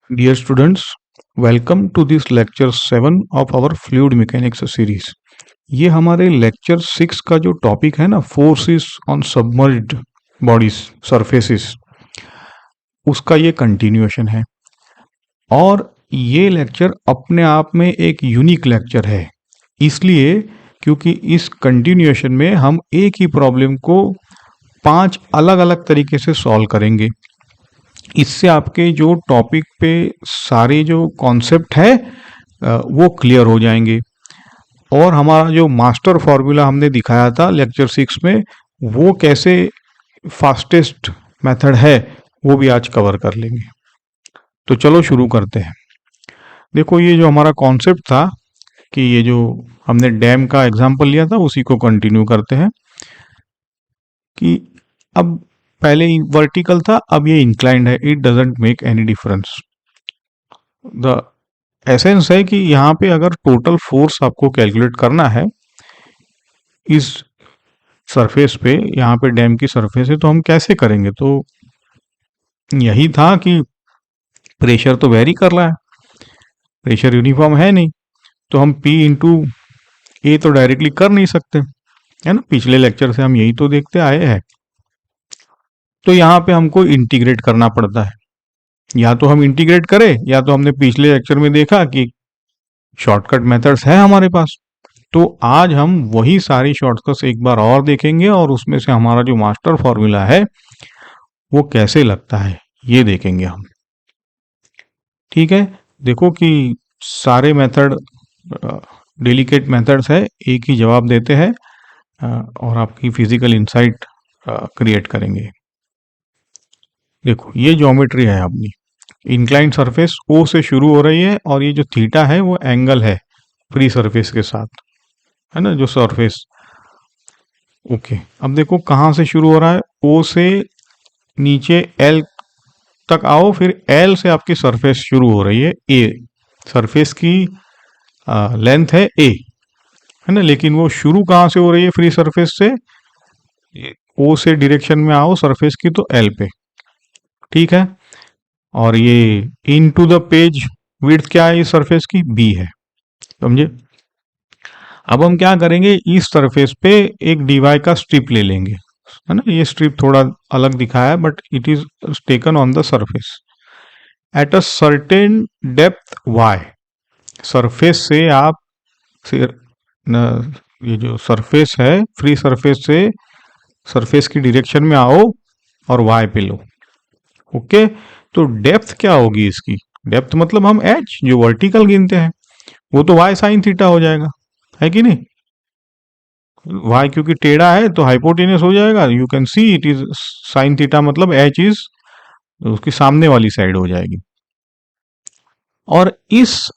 Dear students, welcome to this lecture 7 of our fluid mechanics series. ये हमारे lecture 6 का जो टॉपिक है ना, forces on submerged bodies surfaces, उसका ये कंटिन्यूएशन है। और ये लेक्चर अपने आप में एक यूनिक लेक्चर है, इसलिए क्योंकि इस कंटिन्यूएशन में हम एक ही प्रॉब्लम को 5 अलग अलग तरीके से सॉल्व करेंगे। इससे आपके जो टॉपिक पे सारे जो कॉन्सेप्ट है वो क्लियर हो जाएंगे। और हमारा जो मास्टर फॉर्मूला हमने दिखाया था लेक्चर 6 में, वो कैसे फास्टेस्ट मेथड है वो भी आज कवर कर लेंगे। तो चलो शुरू करते हैं। देखो, ये जो हमारा कॉन्सेप्ट था कि ये जो हमने डैम का एग्जांपल लिया था उसी को कंटिन्यू करते हैं कि अब पहले वर्टिकल था, अब ये इंक्लाइंड है। It doesn't make any difference. The essence है कि यहाँ पे अगर टोटल फोर्स आपको कैलकुलेट करना है इस सरफेस पे, यहाँ पे डैम की सरफेस है, तो हम कैसे करेंगे? तो यही था कि प्रेशर तो वेरी कर रहा है, प्रेशर यूनिफॉर्म है नहीं, तो हम P इंटू ए तो डायरेक्टली कर नहीं सकते, है ना। पिछले लेक्चर से हम यही तो देखते आए हैं। तो यहाँ पे हमको इंटीग्रेट करना पड़ता है। या तो हम इंटीग्रेट करें, या तो हमने पिछले लेक्चर में देखा कि शॉर्टकट मेथड्स है हमारे पास। तो आज हम वही सारी शॉर्टकट्स एक बार और देखेंगे और उसमें से हमारा जो मास्टर फॉर्मूला है वो कैसे लगता है ये देखेंगे हम। ठीक है, देखो कि सारे मेथड डेलिकेट मेथड्स है, एक ही जवाब देते हैं और आपकी फिजिकल इंसाइट क्रिएट करेंगे। देखो, ये ज्योमेट्री है अपनी। इंक्लाइंड सरफेस O से शुरू हो रही है और ये जो थीटा है वो एंगल है फ्री सरफेस के साथ, है ना, जो सरफेस। ओके, अब देखो कहाँ से शुरू हो रहा है। O से नीचे L तक आओ, फिर L से आपकी सरफेस शुरू हो रही है A। सरफेस की लेंथ है A, है ना, लेकिन वो शुरू कहाँ से हो रही है फ्री सरफेस से? O से डायरेक्शन में आओ सरफेस की तो L पे। ठीक है, और ये इनटू द पेज विड्थ क्या है इस सरफेस की? B है, समझे। अब हम क्या करेंगे, इस सरफेस पे एक dy का स्ट्रिप ले लेंगे, है ना। ये स्ट्रिप थोड़ा अलग दिखाया है but it is taken on the surface at a certain depth y। Surface से आप ये जो सरफेस है फ्री सरफेस से सरफेस की डायरेक्शन में आओ और y पे लो। ओके, तो डेप्थ क्या होगी इसकी? डेप्थ मतलब हम h जो वर्टिकल गिनते हैं वो तो y साइन थीटा हो जाएगा, है कि नहीं। y क्योंकि टेढ़ा है तो हाइपोटेनस हो जाएगा। You can see it is sine theta, मतलब h इज उसकी सामने वाली साइड हो जाएगी। और इस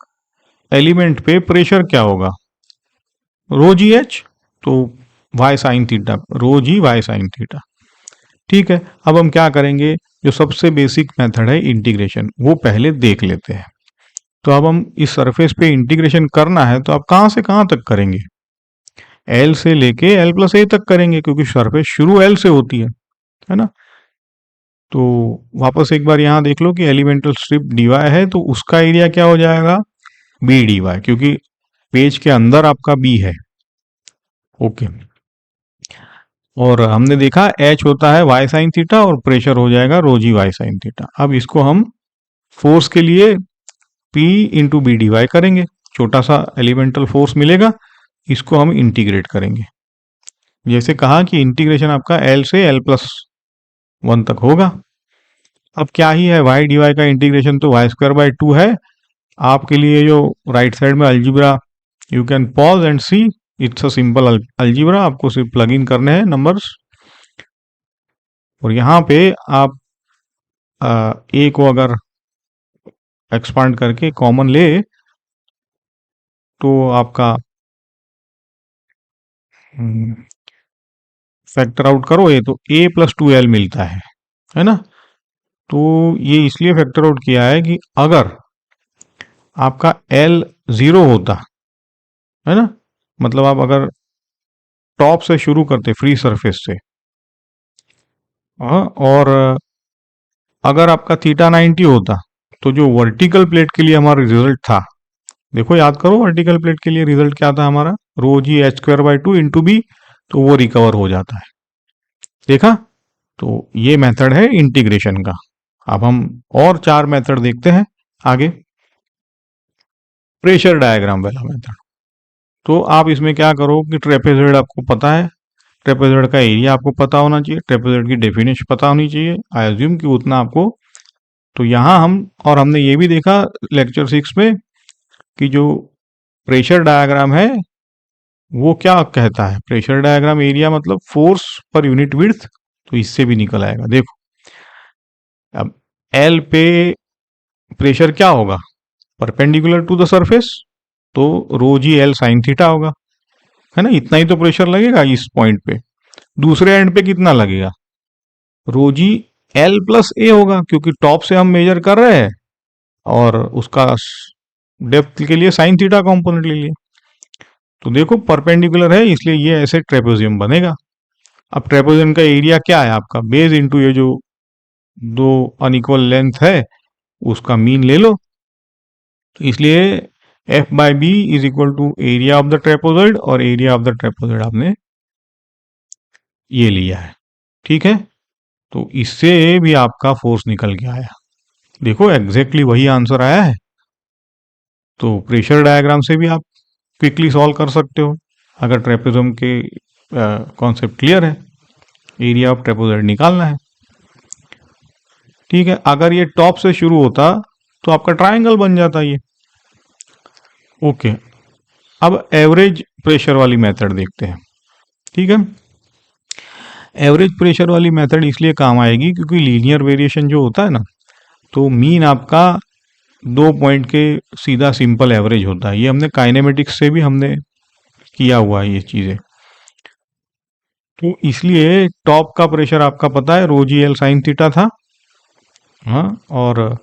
एलिमेंट पे प्रेशर क्या होगा? रो जी एच, तो y साइन थीटा, रो जी y साइन थीटा। ठीक है, अब हम क्या करेंगे, जो सबसे बेसिक मेथड है इंटीग्रेशन वो पहले देख लेते हैं। तो अब हम इस सरफेस पे इंटीग्रेशन करना है तो आप कहाँ से कहाँ तक करेंगे? L से लेके L प्लस ए तक करेंगे, क्योंकि सरफेस शुरू L से होती है ना। तो वापस एक बार यहाँ देख लो कि एलिमेंटल स्ट्रिप dy है तो उसका एरिया क्या हो जाएगा? B dy, क्योंकि पेज के अंदर आपका B है। ओके, और हमने देखा H होता है y साइन थीटा और प्रेशर हो जाएगा rho g y sine theta. अब इसको हम फोर्स के लिए P into b d y करेंगे, छोटा सा एलिमेंटल फोर्स मिलेगा, इसको हम इंटीग्रेट करेंगे। जैसे कहा कि इंटीग्रेशन आपका L से L प्लस 1 तक होगा। अब क्या ही है, y डी वाई का इंटीग्रेशन तो y स्क्वायर बाई 2 है। आपके लिए जो राइट साइड में algebra, you can pause and see, it's a simple algebra. आपको सिर्फ प्लग इन करने हैं नंबर्स, और यहाँ पे आप a को अगर एक्सपांड करके कॉमन ले तो आपका फैक्टर आउट करो ये तो a प्लस 2l मिलता है ना। तो ये इसलिए फैक्टर आउट किया है कि अगर आपका l 0 होता, है ना, मतलब आप अगर टॉप से शुरू करते फ्री सरफेस से, और अगर आपका थीटा 90 होता तो जो वर्टिकल प्लेट के लिए हमारा रिजल्ट था, देखो याद करो वर्टिकल प्लेट के लिए रिजल्ट क्या था हमारा, rho g h square by two into b, तो वो रिकवर हो जाता है। देखा? तो ये मेथड है इंटीग्रेशन का। अब हम और 4 मेथड देखते हैं आगे। प्रेशर डायग्राम वाला मेथड, तो आप इसमें क्या करो कि ट्रेपेजॉइड आपको पता है, ट्रेपेजॉइड का एरिया आपको पता होना चाहिए, ट्रेपेजॉइड की डेफिनेशन पता होनी चाहिए, आई अज्यूम कि उतना आपको। तो यहाँ हम, और हमने ये भी देखा लेक्चर 6 में कि जो प्रेशर डायग्राम है वो क्या कहता है, प्रेशर डायग्राम एरिया मतलब फोर्स पर यूनिट विड्थ, तो इससे भी निकल आएगा। देखो अब एल पे प्रेशर क्या होगा, परपेंडिकुलर टू द सरफेस, तो रो जी एल साइन थीटा होगा, है ना, इतना ही तो प्रेशर लगेगा इस पॉइंट पे। दूसरे एंड पे कितना लगेगा, रो जी एल प्लस ए होगा, क्योंकि टॉप से हम मेजर कर रहे हैं और उसका डेप्थ के लिए साइन थीटा कॉम्पोनेंट ले लिए। तो देखो परपेंडिकुलर है इसलिए ये ऐसे ट्रेपेजियम बनेगा। अब ट्रेपेजियम का एरिया क्या है आपका, बेस इंटू ये जो दो अनइक्वल लेंथ है उसका मीन ले लो, तो इसलिए f by b is equal to area of the trapezoid, और एरिया ऑफ द ट्रेपोजॉइड आपने ये लिया है। ठीक है, तो इससे भी आपका फोर्स निकल के आया। देखो एग्जैक्टली वही आंसर आया है। तो प्रेशर डायग्राम से भी आप क्विकली सॉल्व कर सकते हो अगर ट्रेपेजियम के कॉन्सेप्ट क्लियर है, एरिया ऑफ ट्रेपोजॉइड निकालना है। ठीक है, अगर ये टॉप से शुरू होता तो आपका ट्रायंगल बन जाता ये। ओके, अब एवरेज प्रेशर वाली मेथड देखते हैं। ठीक है, एवरेज प्रेशर वाली मेथड इसलिए काम आएगी क्योंकि लीनियर वेरिएशन जो होता है ना, तो मीन आपका 2 पॉइंट के सीधा सिंपल एवरेज होता है। ये हमने काइनेमेटिक्स से भी हमने किया हुआ है ये चीज़ें। तो इसलिए टॉप का प्रेशर आपका पता है रो जी एल साइन थीटा था, हाँ, और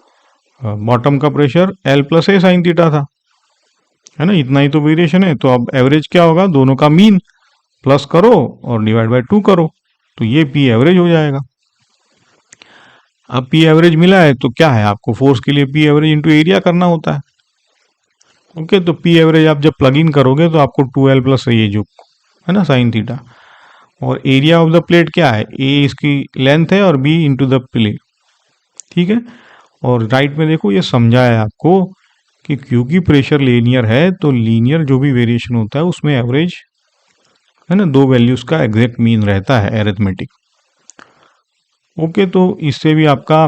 बॉटम का pressure L plus A sine theta था, है ना, इतना ही तो वेरिएशन है। तो अब एवरेज क्या होगा, दोनों का मीन प्लस करो और डिवाइड बाय 2 करो, तो ये पी एवरेज हो जाएगा। अब पी एवरेज मिला है तो क्या है, आपको फोर्स के लिए पी एवरेज इंटू एरिया करना होता है। ओके, तो पी एवरेज आप जब प्लग इन करोगे तो आपको 2l प्लस ये जो है ना साइन थीटा, और एरिया ऑफ द प्लेट क्या है, ए इसकी लेंथ है और बी इंटू द प्लेट। ठीक है, और राइट में देखो ये समझा है आपको कि क्योंकि प्रेशर लीनियर है तो लीनियर जो भी वेरिएशन होता है उसमें एवरेज, है ना, दो वैल्यूज का एग्जैक्ट मीन रहता है एरिथमेटिक। ओके, तो इससे भी आपका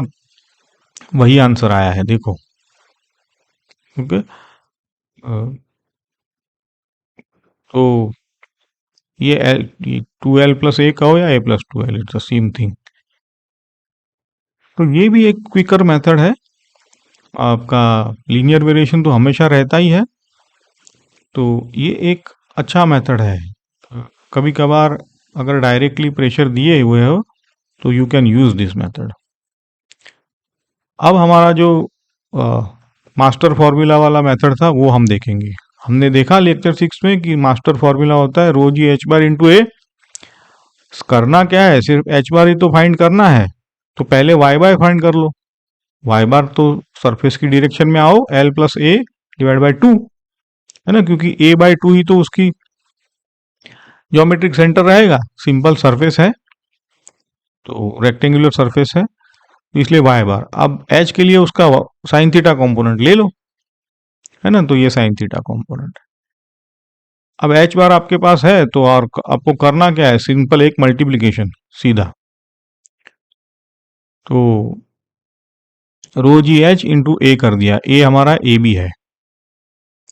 वही आंसर आया है, देखो। ओके, तो ये एल 2l प्लस ए कहो या a plus 2l, it's the same thing. तो ये भी एक क्विकर मेथड है। आपका लीनियर वेरिएशन तो हमेशा रहता ही है, तो ये एक अच्छा मेथड है। कभी कभार अगर डायरेक्टली प्रेशर दिए हुए हो तो you can use this method. अब हमारा जो मास्टर फॉर्मूला वाला मेथड था वो हम देखेंगे। हमने देखा लेक्चर 6 में कि मास्टर फॉर्मूला होता है रो जी एच बार इंटू ए। करना क्या है, सिर्फ एच बार ही तो फाइंड करना है, तो पहले वाई बार फाइंड कर लो। वाई बार तो सरफेस की डायरेक्शन में आओ, L plus A divide by 2, है ना, क्योंकि ए बाई 2 ही तो उसकी ज्योमेट्रिक सेंटर रहेगा, सिंपल सरफेस है, तो रेक्टेंगुलर सरफेस है, इसलिए वाई बार। अब एच के लिए उसका साइन थीटा कॉम्पोनेंट ले लो, है ना, तो ये साइन थीटा कॉम्पोनेंट। अब एच बार आपके पास है तो और आपको करना क्या है, सिंपल एक मल्टीप्लीकेशन सीधा, तो रो जी एच इंटू ए कर दिया, ए हमारा ए बी है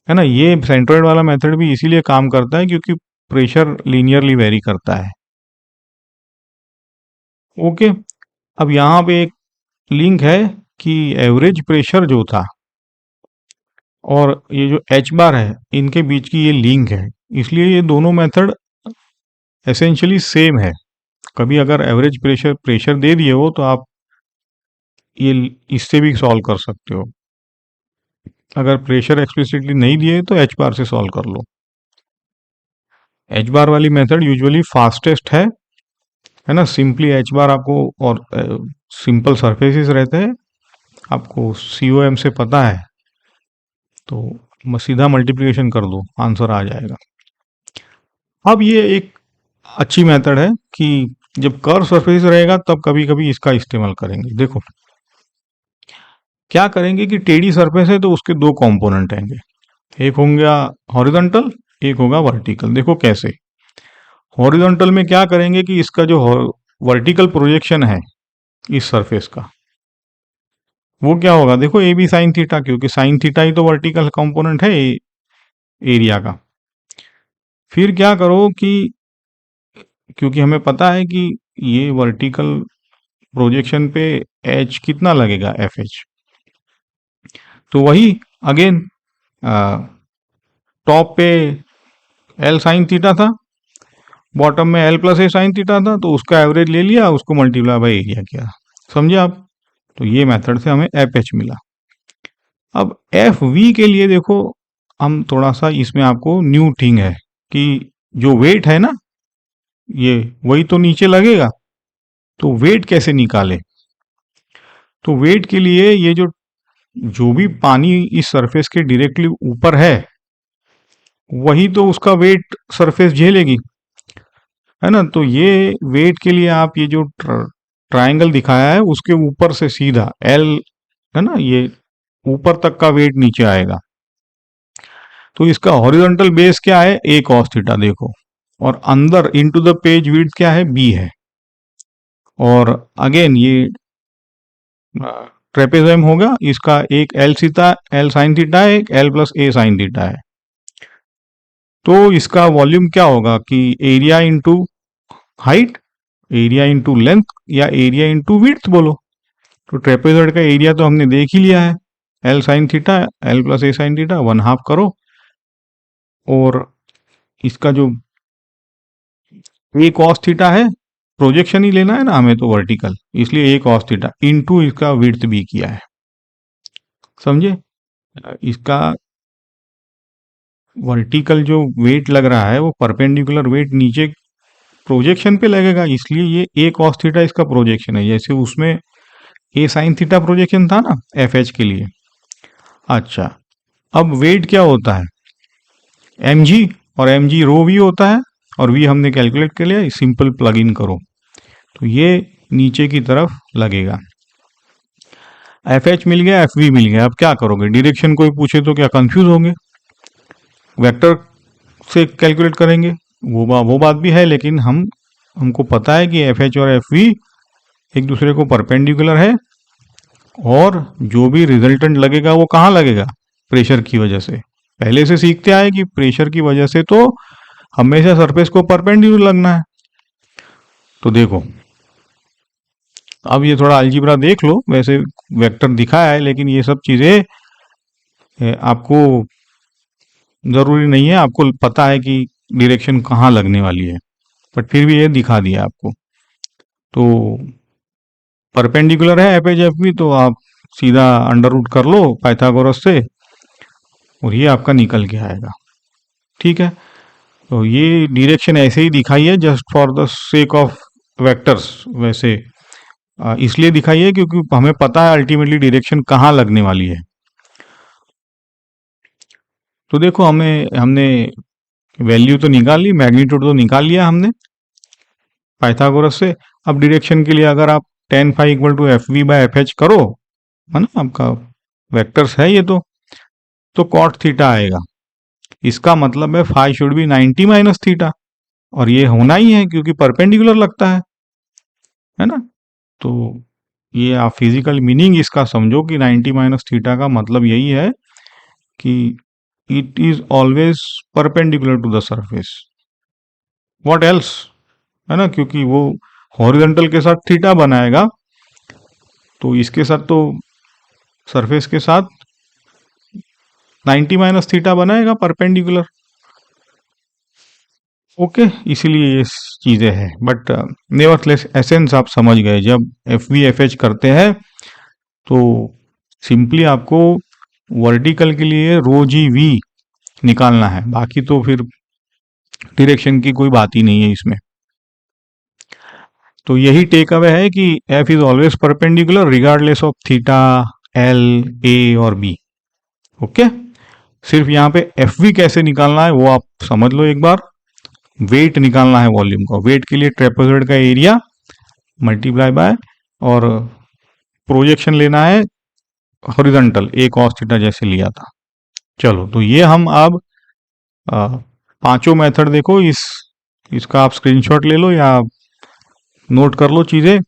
ना। ये सेंट्रोइड वाला मेथड भी इसीलिए काम करता है क्योंकि प्रेशर लीनियरली वेरी करता है। ओके, अब यहाँ पे एक लिंक है कि एवरेज प्रेशर जो था और ये जो एच बार है इनके बीच की ये लिंक है, इसलिए ये दोनों मेथड एसेंशियली सेम है। कभी अगर एवरेज प्रेशर प्रेशर दे दिए हो तो आप ये इससे भी सॉल्व कर सकते हो। अगर प्रेशर एक्सप्लिसिटली नहीं दिए तो एच बार से सॉल्व कर लो। एच बार वाली मेथड यूजुअली फास्टेस्ट है ना, सिंपली एच बार आपको, और सिंपल सरफेसेस रहते हैं आपको COM से पता है तो सीधा मल्टीप्लिकेशन कर दो, आंसर आ जाएगा। अब ये एक अच्छी मेथड है कि जब कर्व सरफेस रहेगा तब कभी कभी इसका इस्तेमाल करेंगे। देखो क्या करेंगे कि टेढ़ी सरफेस है तो उसके दो कंपोनेंट आएंगे, एक होगा हॉरिजॉन्टल, एक होगा वर्टिकल। देखो कैसे। हॉरिजॉन्टल में क्या करेंगे कि इसका जो वर्टिकल प्रोजेक्शन है इस सरफेस का, वो क्या होगा, देखो ए बी साइन थीटा, क्योंकि साइन थीटा ही तो वर्टिकल कंपोनेंट है एरिया का। फिर क्या करो कि क्योंकि हमें पता है कि ये वर्टिकल प्रोजेक्शन पे एच कितना लगेगा, एफ एच, तो वही अगेन टॉप पे एल साइन थीटा था, बॉटम में L plus A sine theta था, तो उसका एवरेज ले लिया, उसको मल्टीप्लाई बाई एरिया किया। समझे आप? तो ये मेथड से हमें एफ एच मिला। अब एफ वी के लिए देखो, हम थोड़ा सा इसमें आपको न्यू थिंग है कि जो वेट है ना, ये वही तो नीचे लगेगा, तो वेट कैसे निकाले। तो वेट के लिए ये जो जो भी पानी इस सरफेस के डायरेक्टली ऊपर है, वही तो उसका वेट सरफेस झेलेगी, है ना। तो ये वेट के लिए आप ये जो ट्रायंगल दिखाया है उसके ऊपर से सीधा एल, है ना, ये ऊपर तक का वेट नीचे आएगा। तो इसका हॉरिजॉन्टल बेस क्या है, ए कॉस थीटा, देखो। और अंदर इनटू द पेज विड्थ क्या है, बी है। और अगेन ये ट्रेपेजोइम होगा, इसका एक L Sita L sine theta है, एक L plus A sine theta है। तो इसका वॉल्यूम क्या होगा कि area into height, area into length, या एरिया इंटू विड्थ बोलो। तो ट्रेपेजॉइड का एरिया तो हमने देख ही लिया है, L sine theta L plus A sine theta, 1/2 करो। और इसका जो ए कॉस थीटा है, प्रोजेक्शन ही लेना है ना हमें तो वर्टिकल, इसलिए ए कॉस थीटा इंटू इसका विड्थ भी किया है। समझे? इसका वर्टिकल जो वेट लग रहा है वो परपेंडिकुलर वेट नीचे प्रोजेक्शन पे लगेगा, इसलिए ये ए कॉस थीटा इसका प्रोजेक्शन है। जैसे उसमें ए साइन थीटा प्रोजेक्शन था ना एफ एच के लिए। अच्छा, अब वेट क्या होता है, एम जी, और एम जी रो वी होता है, और वी हमने कैलकुलेट कर लिया, सिंपल प्लग इन करो तो ये नीचे की तरफ लगेगा। एफ एच मिल गया, एफ वी मिल गया। अब क्या करोगे, डायरेक्शन कोई पूछे तो क्या कंफ्यूज होंगे, वेक्टर से कैलकुलेट करेंगे, वो बात भी है, लेकिन हमको पता है कि एफ एच और एफ वी एक दूसरे को परपेंडिकुलर है, और जो भी रिजल्टेंट लगेगा वो कहाँ लगेगा, प्रेशर की वजह से। पहले से सीखते आए कि प्रेशर की वजह से तो हमेशा सरफेस को परपेंडिकुलर लगना है। तो देखो, अब ये थोड़ा अलजीब्रा देख लो, वैसे वेक्टर दिखाया है, लेकिन ये सब चीजें आपको जरूरी नहीं है, आपको पता है कि डायरेक्शन कहाँ लगने वाली है, बट फिर भी ये दिखा दिया आपको। तो परपेंडिकुलर है एफ एच एफ बी, तो आप सीधा अंडर रूट कर लो पाइथागोरस से, और ये आपका निकल के आएगा। ठीक है, तो ये डायरेक्शन ऐसे ही दिखाई है just for the sake of vectors. वैसे इसलिए दिखाई है क्योंकि हमें पता है अल्टीमेटली डायरेक्शन कहाँ लगने वाली है। तो देखो हमने वैल्यू तो निकाल ली, मैग्नीट्यूड तो निकाल लिया हमने पाइथागोरस से। अब डायरेक्शन के लिए अगर आप tan phi equal to f v by f h करो, है ना, आपका वेक्टर्स है ये तो कॉट थीटा आएगा। इसका मतलब है phi should be 90 minus theta, और ये होना ही है क्योंकि परपेंडिकुलर लगता है ना। तो ये आप फिजिकल मीनिंग इसका समझो कि 90 माइनस थीटा का मतलब यही है कि it is always perpendicular to the surface, what else, है ना, क्योंकि वो हॉरिजॉन्टल के साथ थीटा बनाएगा, तो इसके साथ तो सरफेस के साथ 90 माइनस थीटा बनाएगा परपेंडिकुलर। ओके, इसीलिए ये चीजें हैं, बट नेवरथलेस एसेंस आप समझ गए। जब एफ वी एफ एच करते हैं तो सिंपली आपको वर्टिकल के लिए रो जी वी निकालना है, बाकी तो फिर डायरेक्शन की कोई बात ही नहीं है इसमें। तो यही टेक अवे है कि F is always perpendicular regardless of theta, L, A और बी। ओके, सिर्फ यहाँ पे एफ वी कैसे निकालना है वो आप समझ लो एक बार। वेट निकालना है वॉल्यूम का, वेट के लिए ट्रेपेजॉइड का एरिया मल्टीप्लाई बाय, और प्रोजेक्शन लेना है हॉरिजॉन्टल, ए कॉस थीटा जैसे लिया था। चलो, तो ये हम अब पांचों मेथड देखो, इसका आप स्क्रीनशॉट ले लो या नोट कर लो चीजें।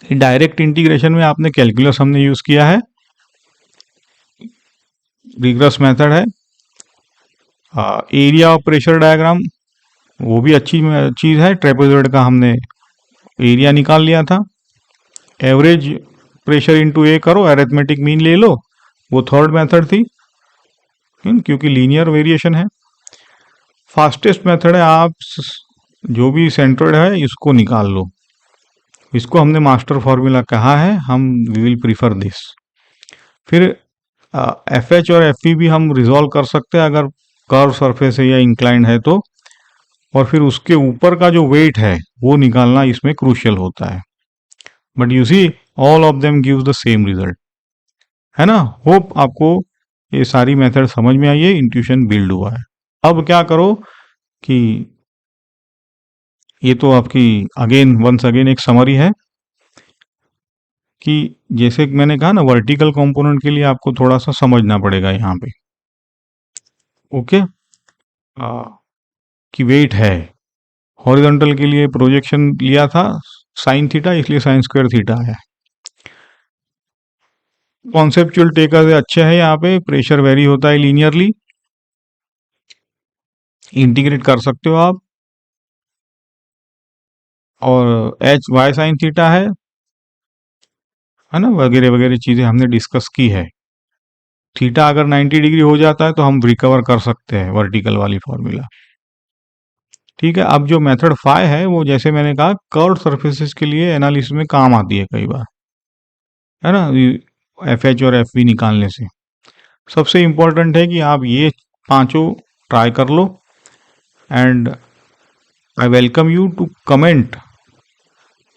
डायरेक्ट इंटीग्रेशन में आपने कैलकुलस हमने यूज किया है, रिग्रेस मेथड है। एरिया ऑफ प्रेशर डायग्राम वो भी अच्छी चीज है, ट्रेपेजॉइड का हमने एरिया निकाल लिया था। एवरेज प्रेशर इनटू ए करो, अरिथमेटिक मीन ले लो, वो थर्ड मेथड थी, क्योंकि लीनियर वेरिएशन है। फास्टेस्ट मेथड है, आप जो भी सेंट्रोइड है इसको निकाल लो, इसको हमने मास्टर फॉर्मूला कहा है, हम वी विल प्रीफर दिस। फिर एफ एच और एफ ई भी हम रिजॉल्व कर सकते हैं अगर कर्व सरफेस है या इंक्लाइंड है तो, और फिर उसके ऊपर का जो वेट है वो निकालना इसमें क्रूशियल होता है। But you see all of them gives the same result, है ना। होप आपको ये सारी मेथड समझ में आई है, इंट्यूशन बिल्ड हुआ है। अब क्या करो कि ये तो आपकी अगेन वंस अगेन एक समरी है कि जैसे मैंने कहा ना, वर्टिकल कंपोनेंट के लिए आपको थोड़ा सा समझना पड़ेगा यहाँ पे। ओके, कि वेट है, हॉरिजॉन्टल के लिए प्रोजेक्शन लिया था साइन थीटा, इसलिए साइन स्क्वायर थीटा है। कॉन्सेप्चुअल टेकर अच्छे है, यहाँ पे प्रेशर वेरी होता है लीनियरली, इंटीग्रेट कर सकते हो आप। और एच वाई साइन थीटा है ना, वगैरह वगैरह चीजें हमने डिस्कस की है। थीटा अगर 90 डिग्री हो जाता है तो हम रिकवर कर सकते हैं वर्टिकल वाली फॉर्मूला। ठीक है, अब जो मेथड 5 है वो जैसे मैंने कहा कर्व सरफेसेस के लिए एनालिसिस में काम आती है कई बार, है ना, एफ एच और एफ वी निकालने से। सबसे इम्पोर्टेंट है कि आप ये पांचों ट्राई कर लो, and I welcome you to comment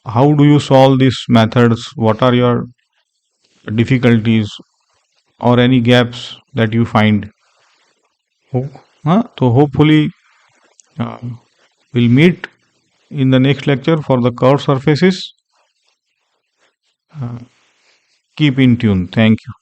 how do you solve these methods, what are your difficulties or any gaps that you find. So hopefully we'll meet in the next lecture for the curved surfaces. Keep in tune. Thank you.